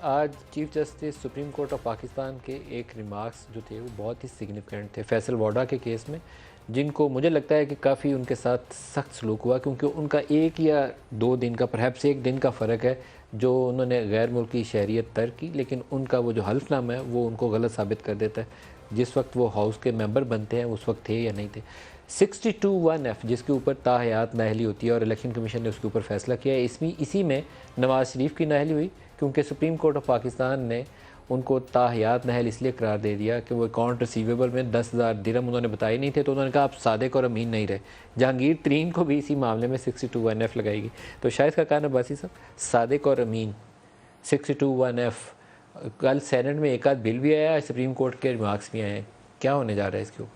آج chief justice supreme court of Pakistan کے ایک ریمارکس جو تھے وہ بہت ہی سگنیفیکنٹ تھے فیصل ووڈا کے کیس میں، جن کو مجھے لگتا ہے کہ کافی ان کے ساتھ سخت سلوک ہوا، کیونکہ ان کا 1 یا 2 دن کا پرہیپس 1 دن کا فرق ہے جو انہوں نے غیر ملکی شہریت ترک کی، لیکن ان کا وہ جو حلف نامہ ہے وہ ان کو غلط ثابت کر دیتا ہے۔ جس وقت وہ ہاؤس کے ممبر بنتے ہیں اس وقت تھے یا نہیں تھے۔ 62(1)(f) جس کے اوپر تاحیات نااہلی ہوتی ہے اور الیکشن کمیشن نے اس کے اوپر فیصلہ کیا ہے، اسی میں نواز شریف کی نااہلی ہوئی، کیونکہ سپریم کورٹ آف پاکستان نے ان کو تاحیات نااہل اس لیے قرار دے دیا کہ وہ اکاؤنٹ ریسیویبل میں 10,000 درہم انہوں نے بتائے نہیں تھے، تو انہوں نے کہا آپ صادق اور امین نہیں رہے۔ جہانگیر ترین کو بھی اسی معاملے میں 62(1)(f) لگائی گئی۔ تو شاہد خاقان عباسی صاحب، صادق اور امین 62(1)(f) کل سینٹ میں ایک آدھ بل بھی آیا ہے، سپریم کورٹ کے ریمارکس بھی آئے ہیں، کیا ہونے جا رہا ہے اس کے اوپر؟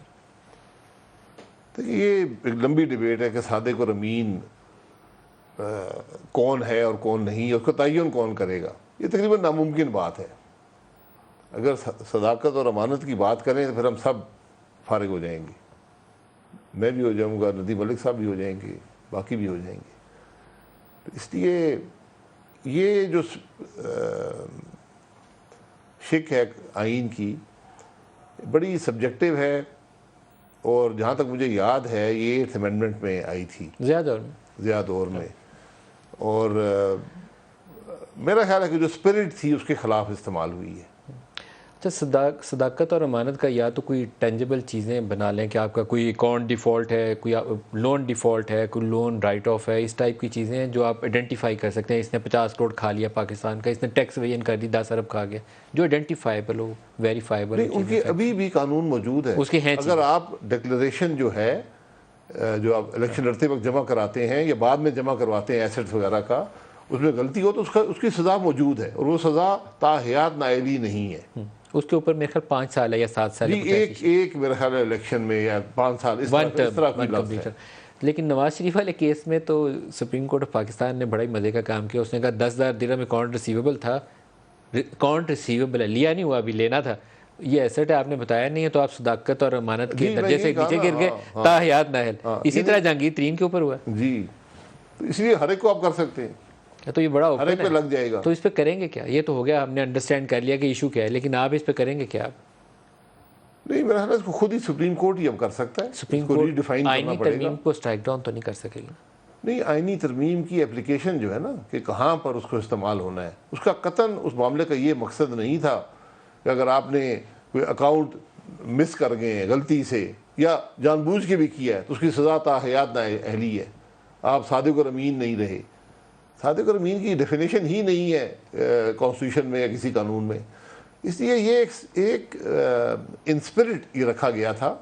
یہ ایک لمبی ڈیبیٹ ہے کہ صادق اور امین کون ہے اور کون نہیں، اس کا تعین کون کرے گا۔ یہ تقریباً ناممکن بات ہے۔ اگر صداقت اور امانت کی بات کریں تو پھر ہم سب فارغ ہو جائیں گے، میں بھی ہو جاؤں گا، ندیم ملک صاحب بھی ہو جائیں گے، باقی بھی ہو جائیں گے۔ تو اس لیے یہ جو شک ہے آئین کی بڑی سبجیکٹیو ہے، اور جہاں تک مجھے یاد ہے یہ 8th امینڈمنٹ میں آئی تھی، زیادہ دور میں، اور میرا خیال ہے کہ جو اسپرٹ تھی اس کے خلاف استعمال ہوئی ہے۔ اچھا، صداقت اور امانت کا یا تو کوئی ٹینجیبل چیزیں بنا لیں کہ آپ کا کوئی اکاؤنٹ ڈیفالٹ ہے، کوئی لون ڈیفالٹ ہے، کوئی لون رائٹ آف ہے، اس ٹائپ کی چیزیں ہیں جو آپ آئیڈینٹیفائی کر سکتے ہیں۔ اس نے 50 کروڑ کھا لیا پاکستان کا، اس نے ٹیکس ایویژن کر دی 10 ارب کھا گیا، جو آئیڈینٹیفائیبل ہو، ویریفائیبل ہو۔ ان کے ابھی بھی قانون موجود ہے، اس کے ہیں اگر آپ ڈکلریشن جو ہے جو آپ الیکشن لڑتے وقت جمع کراتے ہیں یا بعد میں جمع کرواتے ہیں ایسٹس وغیرہ کا، اس میں غلطی ہو تو اس کی سزا موجود ہے، اور وہ سزا تاحیات نااہلی نہیں ہے۔ اس کے اوپر میرے خیال 5 سال ہے یا 7 سال ہے، ایک میرے خیال ہے الیکشن میں یا 5 سال اس طرح کی لفظ ہے۔ لیکن نواز شریف والے کیس میں تو سپریم کورٹ آف پاکستان نے بڑا ہی مزے کا کام کیا۔ اس نے کہا 10,000 درہم اکاؤنٹ ریسیویبل تھا، اکاؤنٹ ریسیویبل ہے، لیا نہیں ہوا، ابھی لینا تھا، یہ ایسٹ ہے، آپ نے بتایا نہیں ہے تو آپ صداقت اور امانت کے درجے سے نیچے گر گئے، تاحیات نااہل۔ اسی طرح جہانگیر ترین کے اوپر ہوا جی، تو اس لیے ہر ایک کو آپ کر سکتے ہیں، تو یہ بڑا ہر ایک پہ لگ جائے گا۔ تو اس پہ کریں گے کیا؟ یہ تو ہو گیا، ہم نے انڈرسٹینڈ کر لیا کہ ایشو کیا ہے، لیکن آپ اس پہ کریں گے کیا؟ نہیں، میرا خیال ہے اس کو خود ہی سپریم کورٹ ہی اب کر سکتا ہے، سپریم کو کورٹ ریڈیفائن کرنا آئینی پڑے گا۔ ترمیم کو اسٹرائک ڈاؤن تو نہیں کر سکے گا۔ نہیں، آئینی ترمیم کی اپلیکیشن جو ہے نا کہ کہاں پر اس کو استعمال ہونا ہے، اس کا قطعاً اس معاملے کا یہ مقصد نہیں تھا کہ اگر آپ نے کوئی اکاؤنٹ مس کر گئے ہیں غلطی سے یا جان بوجھ کے بھی کیا ہے تو اس کی سزا تاحیات نااہلی ہے، آپ صادق اور امین نہیں رہے۔ صادق اور امین کی ڈیفینیشن ہی نہیں ہے کانسٹیٹیوشن میں یا کسی قانون میں، اس لیے یہ ایک انسپرٹ یہ رکھا گیا تھا،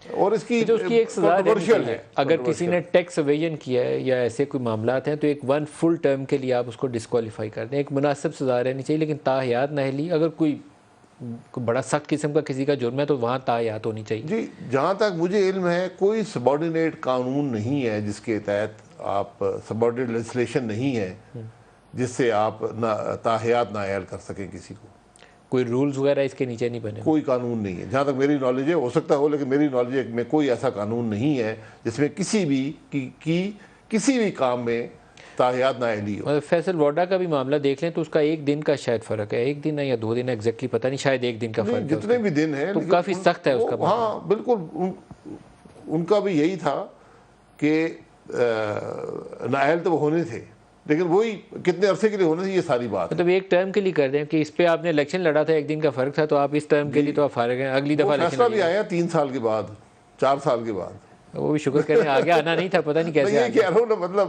اور اس کی ایک سزا کنٹروورشل ہے۔ اگر کسی نے ٹیکس ایویژن کیا ہے یا ایسے کوئی معاملات ہیں تو ایک 1 فل ٹرم کے لیے آپ اس کو ڈسکوالیفائی کر دیں، ایک مناسب سزا رہنی چاہیے۔ لیکن تاحیات نااہلی، اگر کوئی بڑا سخت قسم کا کسی کا جرم ہے تو وہاں تاحیات ہونی چاہیے۔ جی، جہاں تک مجھے علم ہے کوئی سبارڈینیٹ قانون نہیں ہے جس کے تحت آپ سبارڈینیٹ لیجسلیشن نہیں ہے جس سے آپ تاحیات نااہل کر سکیں کسی کو۔ کوئی رولز وغیرہ اس کے نیچے نہیں بنے؟ کوئی قانون نہیں ہے جہاں تک میری نالج ہے، ہو سکتا ہو لیکن میری نالج میں کوئی ایسا قانون نہیں ہے جس میں کسی بھی کام میں تاحیات نااہلی ہو۔ فیصل ووڈا کا بھی معاملہ دیکھ لیں تو اس کا 1 دن کا شاید فرق ہے، 1 دن ہے یا 2 دن ہے، ایگزیکٹلی پتہ نہیں، شاید 1 دن کا فرق ہے، جتنے بھی دن ہیں تو کافی سخت ہے اس کا۔ ہاں بالکل، ان کا بھی یہی تھا کہ نااہل تو وہ ہونے تھے، لیکن وہی کتنے عرصے کے لیے ہونے تھے، یہ ساری بات مطلب ایک ٹرم کے لیے کر دیں کہ اس پہ آپ نے الیکشن لڑا تھا، 1 دن کا فرق تھا، تو آپ اس ٹرم کے لیے تو آپ فارغ ہیں، اگلی دفعہ فیصلہ بھی آیا 3 سال کے بعد، 4 سال کے بعد، وہ بھی شکر کریں آگے آنا نہیں تھا، پتہ نہیں کیسے یہ کہہ رہا ہوں نا، مطلب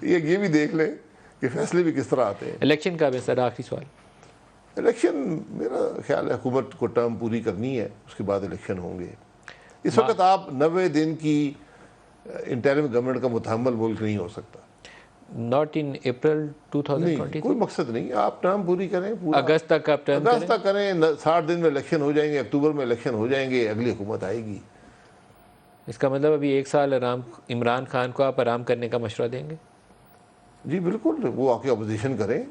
یہ بھی دیکھ لیں کہ فیصلے بھی کس طرح آتے ہیں۔ الیکشن کا بھی سر آخری سوال، الیکشن میرا خیال ہے حکومت کو ٹرم پوری کرنی ہے، اس کے بعد الیکشن ہوں گے۔ اس وقت آپ 90 دن کی انٹرم گورنمنٹ کا متحمل ملک نہیں ہو سکتا۔ ناٹ ان اپریل 2020، کوئی مقصد نہیں، آپ ٹرم پوری کریں، اگست تک آپ ٹرم اگست تک کریں، 60 دن میں الیکشن ہو جائیں گے، اکتوبر میں الیکشن ہو جائیں گے، اگلی حکومت آئے گی۔ اس کا مطلب ابھی 1 سال عمران خان کو آپ آرام کرنے کا مشورہ دیں گے؟ جی بالکل، وہ آ کے اپوزیشن کریں،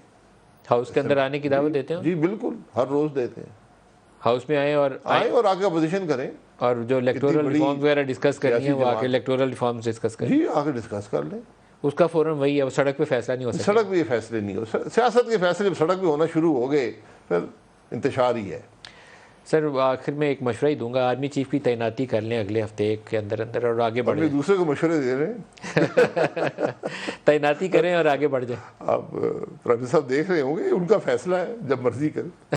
ہاؤس کے اندر آنے کی دعوت دیتے ہیں؟ جی بالکل، ہر روز دیتے ہیں، ہاؤس میں آئیں اور آ کے اپوزیشن کریں، اور جو الیکٹورل ریفارمز وغیرہ ڈسکس کرنی ہے وہ آ کے الیکٹورل ریفارمز ڈسکس کریں۔ جی آ کے ڈسکس کر لیں۔ اس کا فوراً وہی ہے، وہ سڑک پہ فیصلہ نہیں ہو سکتا. سڑک پہ یہ فیصلے نہیں ہو سیاست کے فیصلے سڑک پہ ہونا شروع ہو گئے پھر انتشار ہی ہے. سر آخر میں ایک مشورہ ہی دوں گا، آرمی چیف کی تعیناتی کر لیں اگلے ہفتے ایک کے اندر اندر اور آگے بڑھ جائیں. دوسرے کو مشورے دے رہے ہیں. تعیناتی کریں اور آگے بڑھ جائیں. آپ پروفیسر صاحب دیکھ رہے ہوں گے، ان کا فیصلہ ہے، جب مرضی کریں.